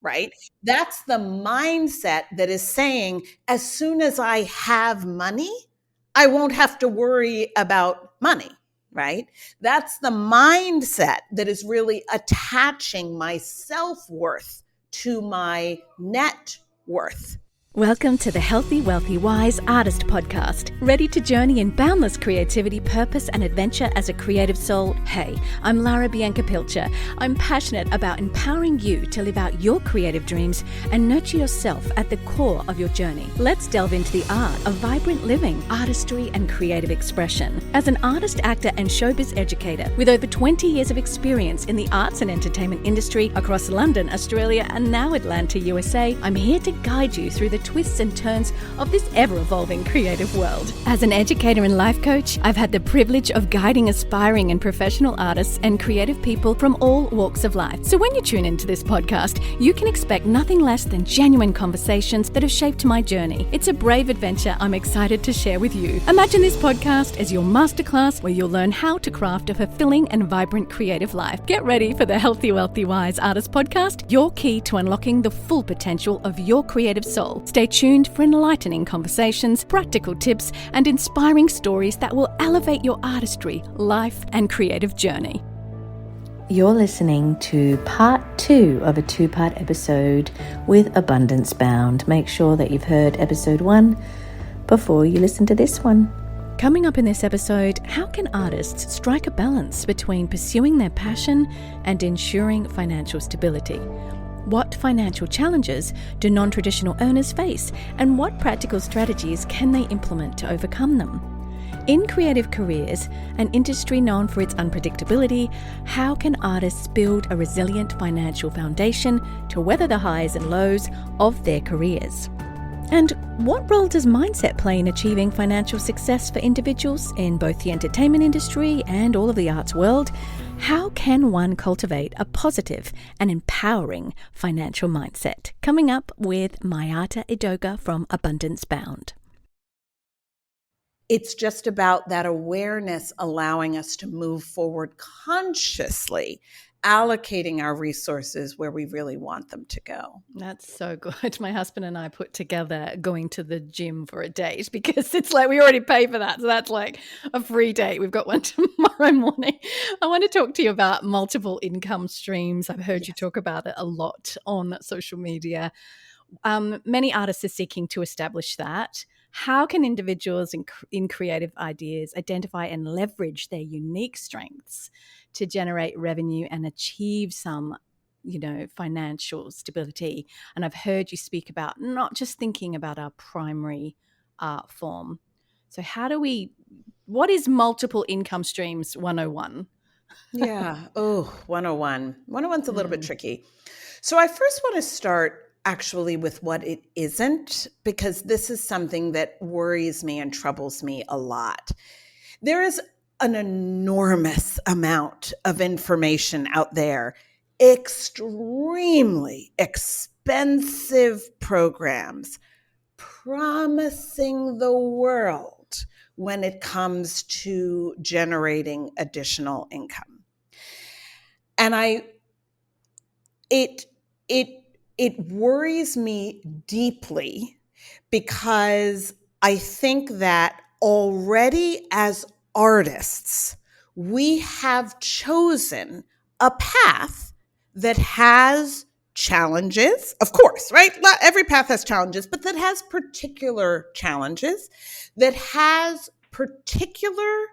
right? That's the mindset that is saying, as soon as I have money, I won't have to worry about money, right? That's the mindset that is really attaching my self-worth to my net worth. Welcome to the Healthy, Wealthy, Wise Artist Podcast. Ready to journey in boundless creativity, purpose, and adventure as a creative soul? Hey, I'm Lara Bianca Pilcher. I'm passionate about empowering you to live out your creative dreams and nurture yourself at the core of your journey. Let's delve into the art of vibrant living, artistry, and creative expression. As an artist, actor, and showbiz educator with over 20 years of experience in the arts and entertainment industry across London, Australia, and now Atlanta, USA, I'm here to guide you through the twists and turns of this ever-evolving creative world. As an educator and life coach, I've had the privilege of guiding aspiring and professional artists and creative people from all walks of life. So when you tune into this podcast, you can expect nothing less than genuine conversations that have shaped my journey. It's a brave adventure I'm excited to share with you. Imagine this podcast as your masterclass where you'll learn how to craft a fulfilling and vibrant creative life. Get ready for the Healthy, Wealthy, Wise Artist Podcast, your key to unlocking the full potential of your creative soul. Stay tuned for enlightening conversations, practical tips, and inspiring stories that will elevate your artistry, life, and creative journey. You're listening to part 2 of a 2-part episode with Abundance Bound. Make sure that you've heard episode 1 before you listen to this one. Coming up in this episode, how can artists strike a balance between pursuing their passion and ensuring financial stability? What financial challenges do non-traditional earners face, and what practical strategies can they implement to overcome them? In creative careers, an industry known for its unpredictability, how can artists build a resilient financial foundation to weather the highs and lows of their careers? And what role does mindset play in achieving financial success for individuals in both the entertainment industry and all of the arts world? How can one cultivate a positive and empowering financial mindset? Coming up with Miata Edoga from Abundance Bound. It's just about that awareness allowing us to move forward consciously, allocating our resources where we really want them to go. That's so good. My husband and I put together going to the gym for a date because it's like we already pay for that. So that's like a free date. We've got one tomorrow morning. I want to talk to you about multiple income streams. I've heard you talk about it a lot on social media. Many artists are seeking to establish that. How can individuals in creative ideas identify and leverage their unique strengths to generate revenue and achieve some, financial stability? And I've heard you speak about not just thinking about our primary art form. So what is multiple income streams 101? Yeah. Oh, 101. 101's a little bit tricky. So I first want to start actually with what it isn't, because this is something that worries me and troubles me a lot. There is an enormous amount of information out there, extremely expensive programs promising the world when it comes to generating additional income. And it worries me deeply because I think that already as artists, we have chosen a path that has challenges, of course, right? Not every path has challenges, but that has particular challenges, that has particular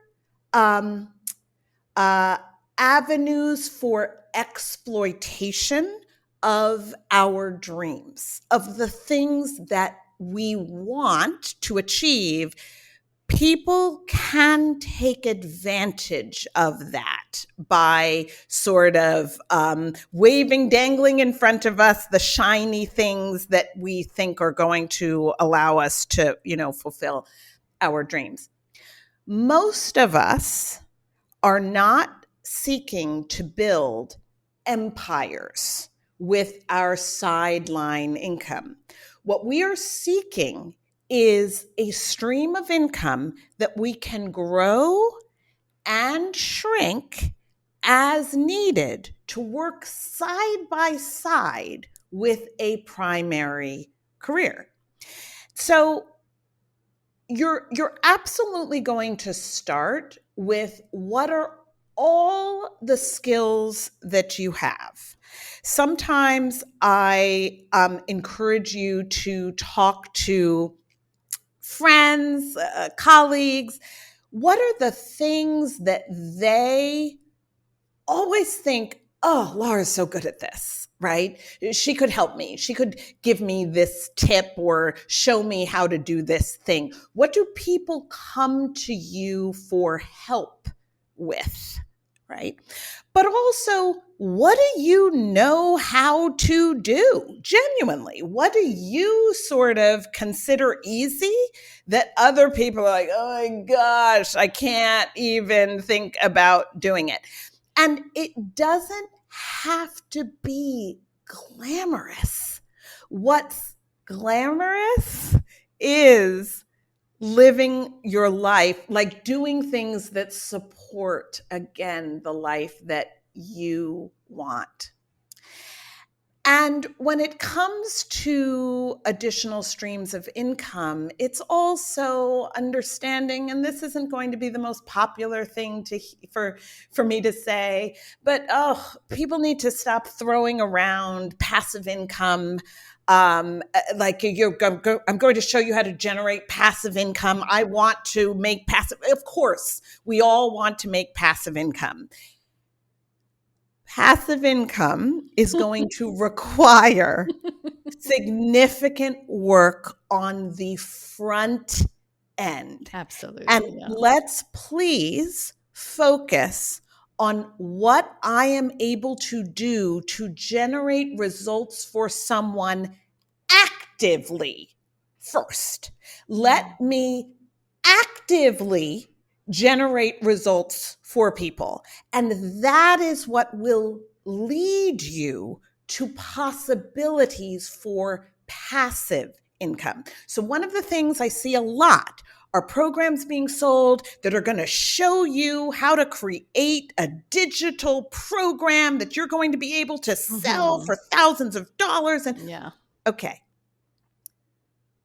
avenues for exploitation of our dreams, of the things that we want to achieve. People can take advantage of that by sort of waving, dangling in front of us the shiny things that we think are going to allow us to, fulfill our dreams. Most of us are not seeking to build empires with our sideline income. What we are seeking is a stream of income that we can grow and shrink as needed to work side by side with a primary career. So you're absolutely going to start with what are all the skills that you have. Sometimes I encourage you to talk to friends, colleagues. What are the things that they always think, oh, Laura's so good at this, right? She could help me. She could give me this tip or show me how to do this thing. What do people come to you for help with, right? But also, what do you know how to do genuinely? What do you sort of consider easy that other people are like, oh my gosh, I can't even think about doing it? And it doesn't have to be glamorous. What's glamorous is living your life, like doing things that support, again, the life that you want. And when it comes to additional streams of income, it's also understanding, and this isn't going to be the most popular thing for me to say, but people need to stop throwing around passive income. Like I'm going to show you how to generate passive income. I want to make passive. Of course, we all want to make passive income. Passive income is going to require significant work on the front end. Absolutely. And Yeah. let's please focus on what I am able to do to generate results for someone actively first. Let me actively generate results for people. And that is what will lead you to possibilities for passive income. So one of the things I see a lot are programs being sold that are going to show you how to create a digital program that you're going to be able to sell for thousands of dollars. And Yeah. okay,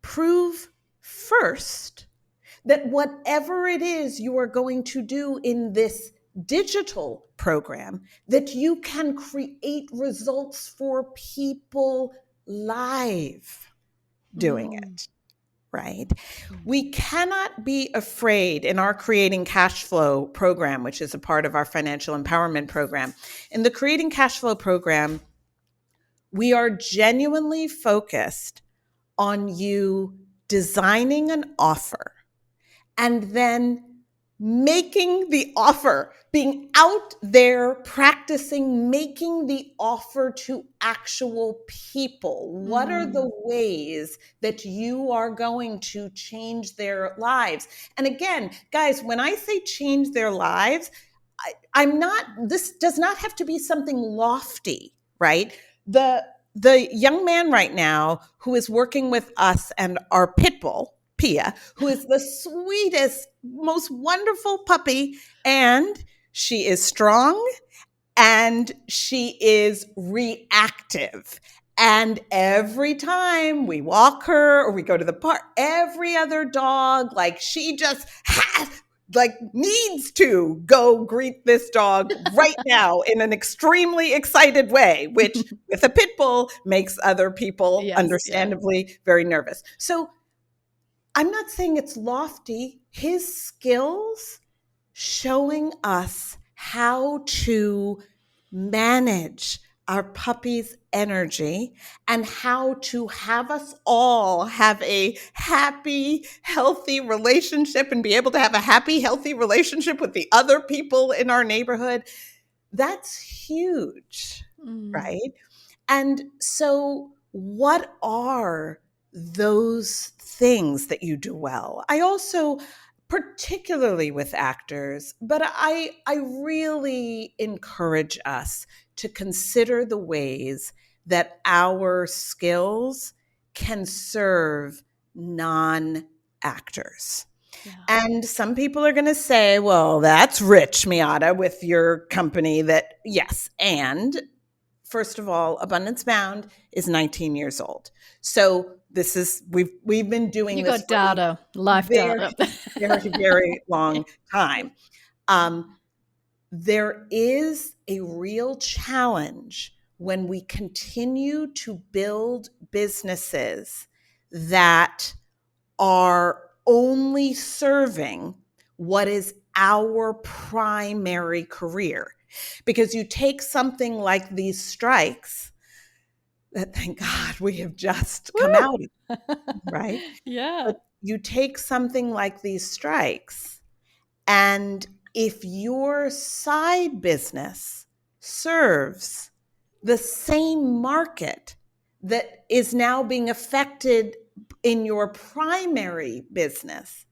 prove first that whatever it is you are going to do in this digital program, that you can create results for people live doing it, right? We cannot be afraid in our Creating Cash Flow program, which is a part of our financial empowerment program. In the Creating Cash Flow program, we are genuinely focused on you designing an offer and then making the offer, being out there practicing making the offer to actual people. What are the ways that you are going to change their lives? And again, guys, when I say change their lives, this does not have to be something lofty, right? The young man right now who is working with us and our pit bull, Pia, who is the sweetest, most wonderful puppy, and she is strong and she is reactive. And every time we walk her or we go to the park, every other dog, like she just needs to go greet this dog right now in an extremely excited way, which with a pit bull makes other people understandably very nervous. So I'm not saying it's lofty. His skills showing us how to manage our puppy's energy and how to have us all have a happy, healthy relationship and be able to have a happy, healthy relationship with the other people in our neighborhood. That's huge, right? And so what are those things that you do well? I also, particularly with actors, but I really encourage us to consider the ways that our skills can serve non-actors. Yeah. And some people are going to say, well, that's rich, Miata, with your company that, yes. And first of all, Abundance Bound is 19 years old. So this is, we've been doing You this got for a data, life very, data. very, very long time. There is a real challenge when we continue to build businesses that are only serving what is our primary career. Because you take something like these strikes that, thank God, we have just come out of, right? Yeah. But you take something like these strikes, and if your side business serves the same market that is now being affected in your primary business,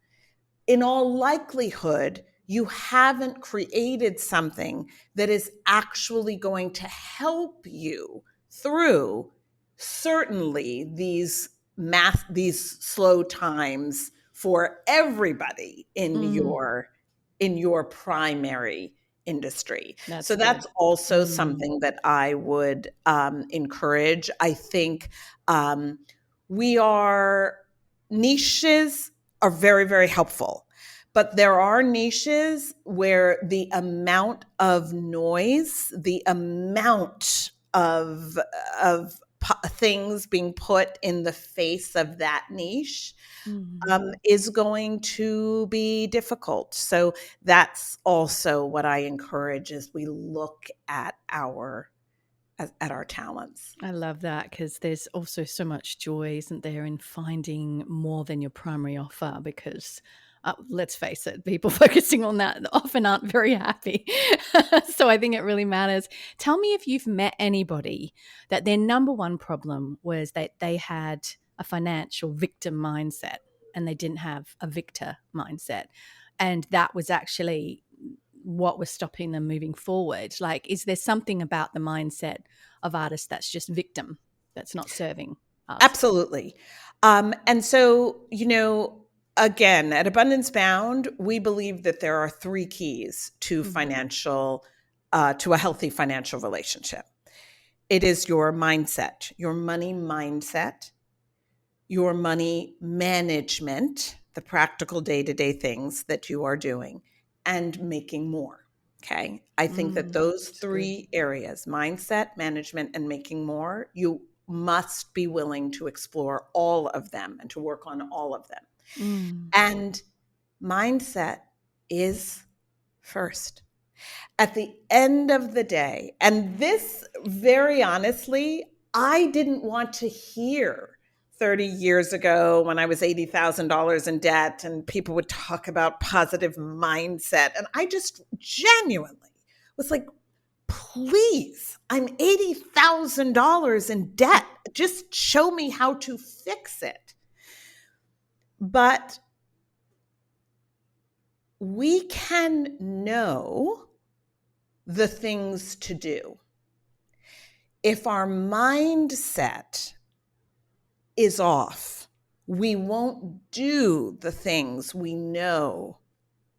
in all likelihood, you haven't created something that is actually going to help you through certainly these slow times for everybody in your primary industry. That's So good. that's also something that I would encourage. I think we are niches are very, very helpful. But there are niches where the amount of noise, the amount of things being put in the face of that niche is going to be difficult. So that's also what I encourage as we look at our talents. I love that, because there's also so much joy, isn't there, in finding more than your primary offer, because let's face it, people focusing on that often aren't very happy. So I think it really matters. Tell me if you've met anybody that their number one problem was that they had a financial victim mindset and they didn't have a victor mindset. And that was actually what was stopping them moving forward. Like, is there something about the mindset of artists that's just victim, that's not serving us? Absolutely. And so, again, at Abundance Bound, we believe that there are three keys to to a healthy financial relationship. It is your mindset, your money mindset, your money management, the practical day-to-day things that you are doing, and making more. Okay. I think that those three areas, mindset, management, and making more, you must be willing to explore all of them and to work on all of them. And mindset is first. At the end of the day, and this, very honestly, I didn't want to hear 30 years ago when I was $80,000 in debt and people would talk about positive mindset. And I just genuinely was like, please, I'm $80,000 in debt. Just show me how to fix it. But we can know the things to do. If our mindset is off, we won't do the things we know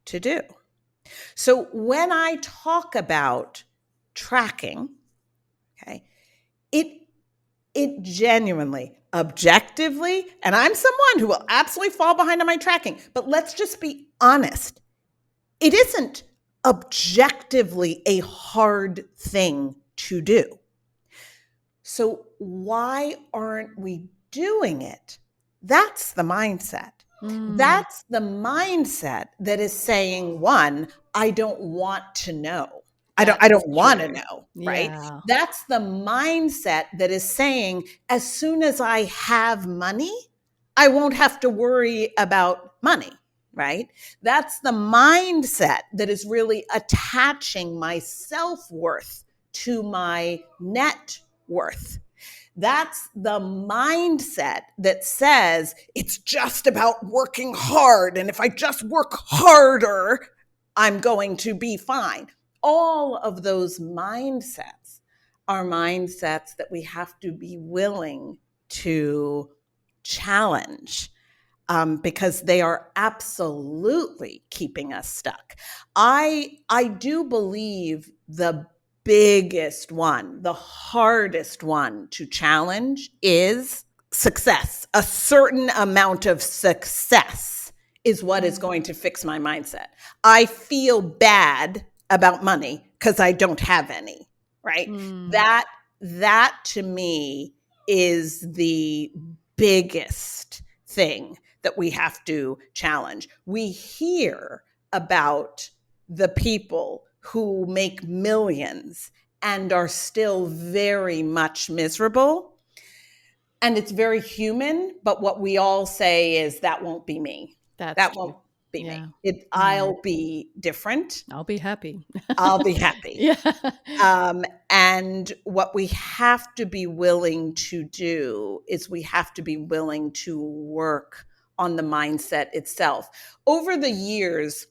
to do. So when I talk about tracking, okay, it genuinely, objectively, and I'm someone who will absolutely fall behind on my tracking, but let's just be honest. It isn't objectively a hard thing to do. So why aren't we doing it? That's the mindset. That's the mindset that is saying, one, I don't want to know. I don't want to know, right? Yeah. That's the mindset that is saying, as soon as I have money, I won't have to worry about money, right? That's the mindset that is really attaching my self-worth to my net worth. That's the mindset that says it's just about working hard. And if I just work harder, I'm going to be fine. All of those mindsets are mindsets that we have to be willing to challenge. Because they are absolutely keeping us stuck. I do believe the biggest one, the hardest one to challenge is success. A certain amount of success is what is going to fix my mindset. I feel bad about money because I don't have any, right? That to me is the biggest thing that we have to challenge. We hear about the people who make millions and are still very much miserable. And it's very human, but what we all say is that won't be me. That's That true. won't be Yeah. me. I'll be different. I'll be happy. I'll be happy. Yeah. And what we have to be willing to do is we have to be willing to work on the mindset itself. Over the years,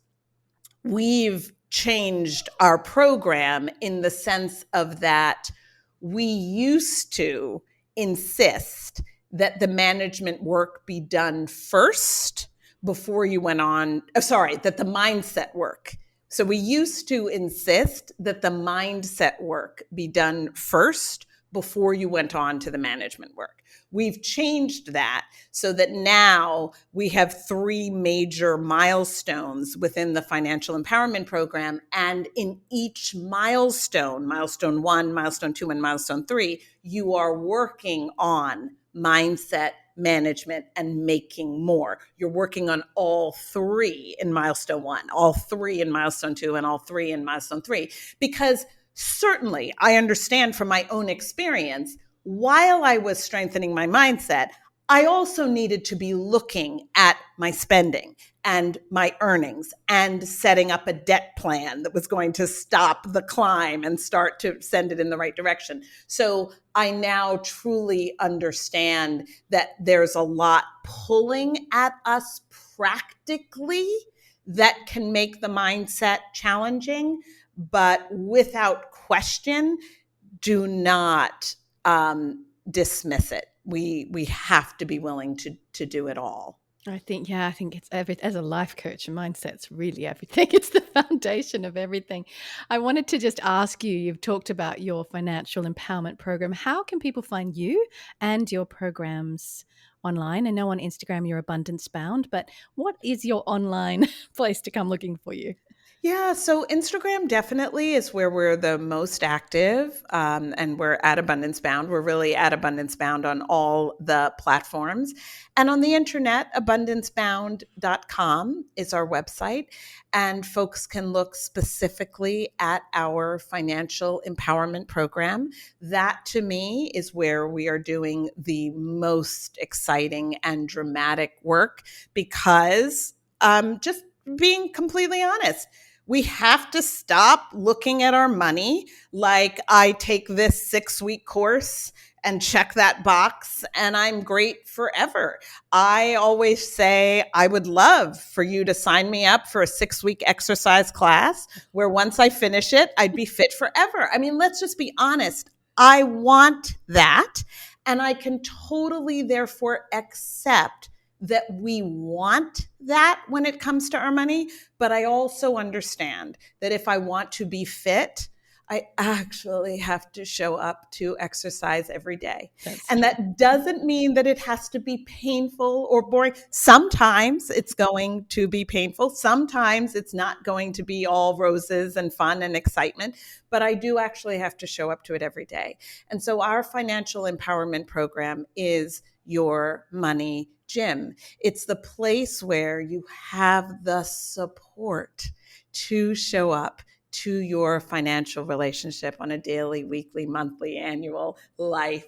we've changed our program in the sense of that we used to insist that the management work be done first before you went on, that the mindset work. So we used to insist that the mindset work be done first before you went on to the management work. We've changed that so that now we have 3 major milestones within the financial empowerment program. And in each milestone, milestone 1, milestone 2, and milestone 3, you are working on mindset, management, and making more. You're working on all 3 in milestone 1, all 3 in milestone 2, and all 3 in milestone 3. Because certainly I understand from my own experience, while I was strengthening my mindset, I also needed to be looking at my spending and my earnings and setting up a debt plan that was going to stop the climb and start to send it in the right direction. So I now truly understand that there's a lot pulling at us practically that can make the mindset challenging, but without question, do not dismiss it. We have to be willing to do it all. I think it's as a life coach, mindset's really everything. It's the foundation of everything. I wanted to just ask you, you've talked about your financial empowerment program. How can people find you and your programs online? I know on Instagram you're Abundance Bound, but what is your online place to come looking for you? Yeah, so Instagram definitely is where we're the most active, and we're at Abundance Bound. We're really at Abundance Bound on all the platforms. And on the internet, abundancebound.com is our website. And folks can look specifically at our financial empowerment program. That, to me, is where we are doing the most exciting and dramatic work because just being completely honest, we have to stop looking at our money like I take this 6-week course and check that box and I'm great forever. I always say I would love for you to sign me up for a 6-week exercise class where once I finish it, I'd be fit forever. I mean, let's just be honest. I want that. And I can totally therefore accept that we want that when it comes to our money. But I also understand that if I want to be fit, I actually have to show up to exercise every day. And that doesn't mean that it has to be painful or boring. Sometimes it's going to be painful. Sometimes it's not going to be all roses and fun and excitement. But I do actually have to show up to it every day. And so our financial empowerment program is your money gym. It's the place where you have the support to show up to your financial relationship on a daily, weekly, monthly, annual life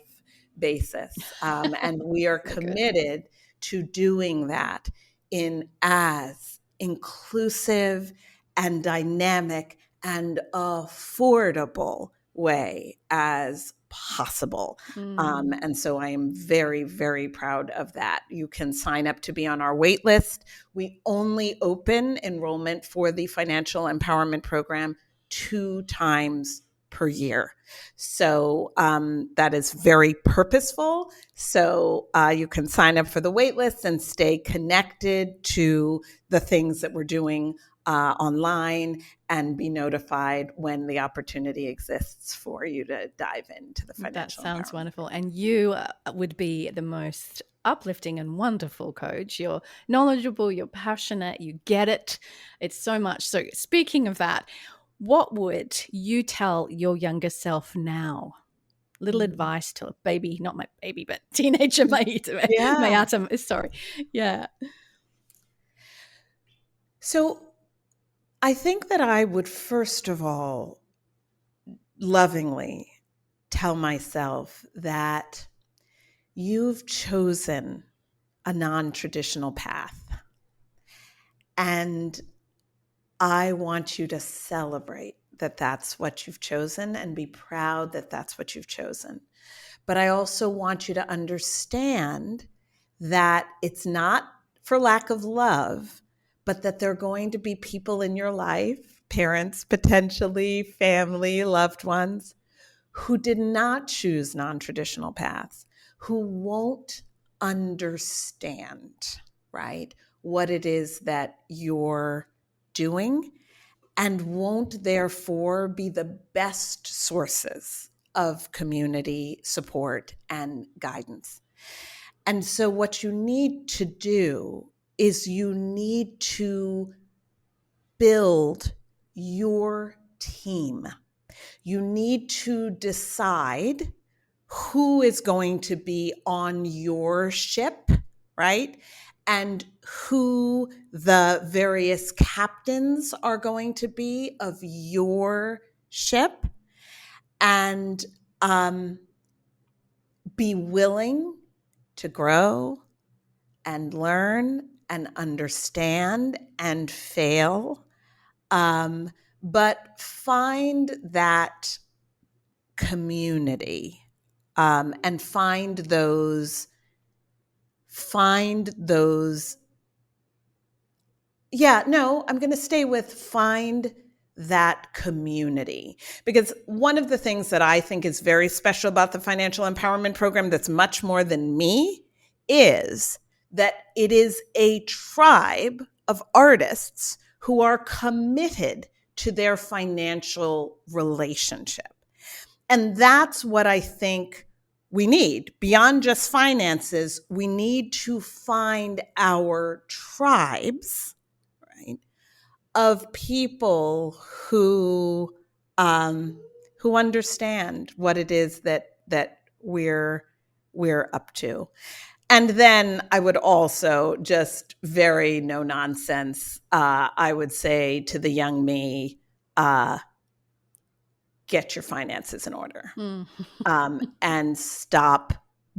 basis. And we are committed to doing that in as inclusive and dynamic and affordable way as possible. And so I am very, very proud of that. You can sign up to be on our wait list. We only open enrollment for the financial empowerment program 2 times per year. So that is very purposeful. So you can sign up for the wait list and stay connected to the things that we're doing online and be notified when the opportunity exists for you to dive into the financial That sounds empowerment. wonderful. And you would be the most uplifting and wonderful coach. You're knowledgeable, you're passionate, you get it. It's so much. So speaking of that, what would you tell your younger self now? Little advice to a baby, not my baby, but teenager Miata. Sorry. Yeah. So I think that I would first of all lovingly tell myself that you've chosen a non-traditional path. And I want you to celebrate that that's what you've chosen and be proud that that's what you've chosen. But I also want you to understand that it's not for lack of love, but that there are going to be people in your life, parents, potentially, family, loved ones, who did not choose non-traditional paths, who won't understand, right, what it is that you're doing and won't therefore be the best sources of community support and guidance. And so what you need to do is you need to build your team. You need to decide who is going to be on your ship, right? And who the various captains are going to be of your ship. And be willing to grow and learn and understand and fail. But find that community and find those I'm going to stay with find that community, because one of the things that I think is very special about the financial empowerment program that's much more than me is that it is a tribe of artists who are committed to their financial relationship. And that's what I think we need. Beyond just finances, we need to find our tribes, right, of people who understand what it is that we're up to. And then I would also just very no nonsense. I would say to the young me, get your finances in order, and stop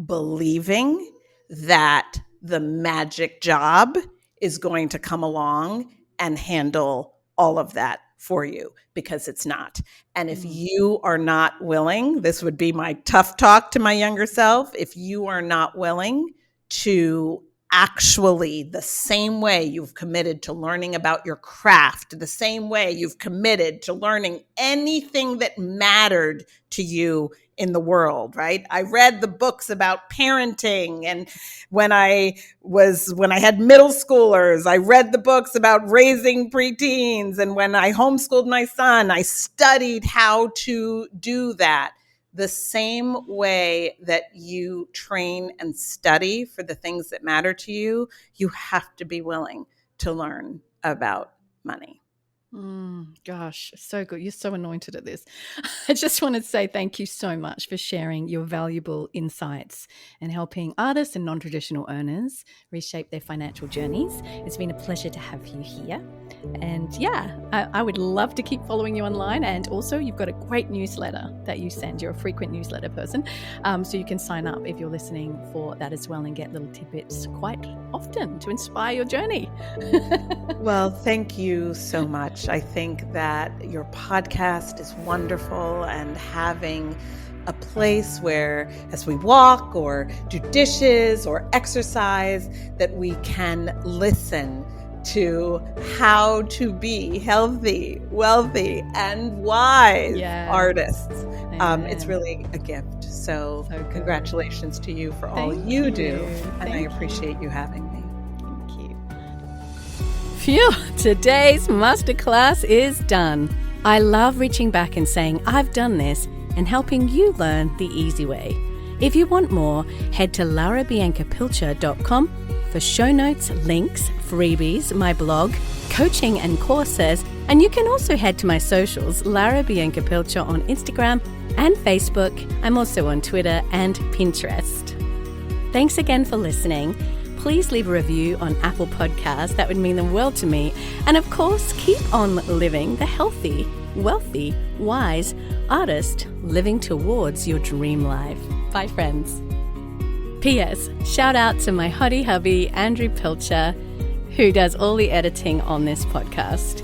believing that the magic job is going to come along and handle all of that for you, because it's not. And if you are not willing, this would be my tough talk to my younger self, if you are not willing to actually, the same way you've committed to learning about your craft, the same way you've committed to learning anything that mattered to you in the world, right? I read the books about parenting, and when I had middle schoolers, I read the books about raising preteens, and when I homeschooled my son, I studied how to do that. The same way that you train and study for the things that matter to you, you have to be willing to learn about money. Gosh, so good. You're so anointed at this. I just want to say thank you so much for sharing your valuable insights and helping artists and non-traditional earners reshape their financial journeys. It's been a pleasure to have you here. And yeah, I would love to keep following you online. And also, you've got a great newsletter that you send. You're a frequent newsletter person. So you can sign up if you're listening for that as well and get little tidbits quite often to inspire your journey. Well, thank you so much. I think that your podcast is wonderful, and having a place where, as we walk or do dishes or exercise, that we can listen to how to be healthy, wealthy, and wise artists. It's really a gift. So congratulations to you for all you do. And I appreciate you having me. Thank you. Phew, today's masterclass is done. I love reaching back and saying, I've done this, and helping you learn the easy way. If you want more, head to laurabiancapilcher.com for show notes, links, freebies, my blog, coaching and courses, and you can also head to my socials, Laura Bianca Pilcher on Instagram and Facebook. I'm also on Twitter and Pinterest. Thanks again for listening. Please leave a review on Apple Podcasts. That would mean the world to me. And of course, keep on living the healthy, wealthy, wise artist living towards your dream life. Bye, friends. P.S. Shout out to my hottie hubby, Andrew Pilcher, who does all the editing on this podcast.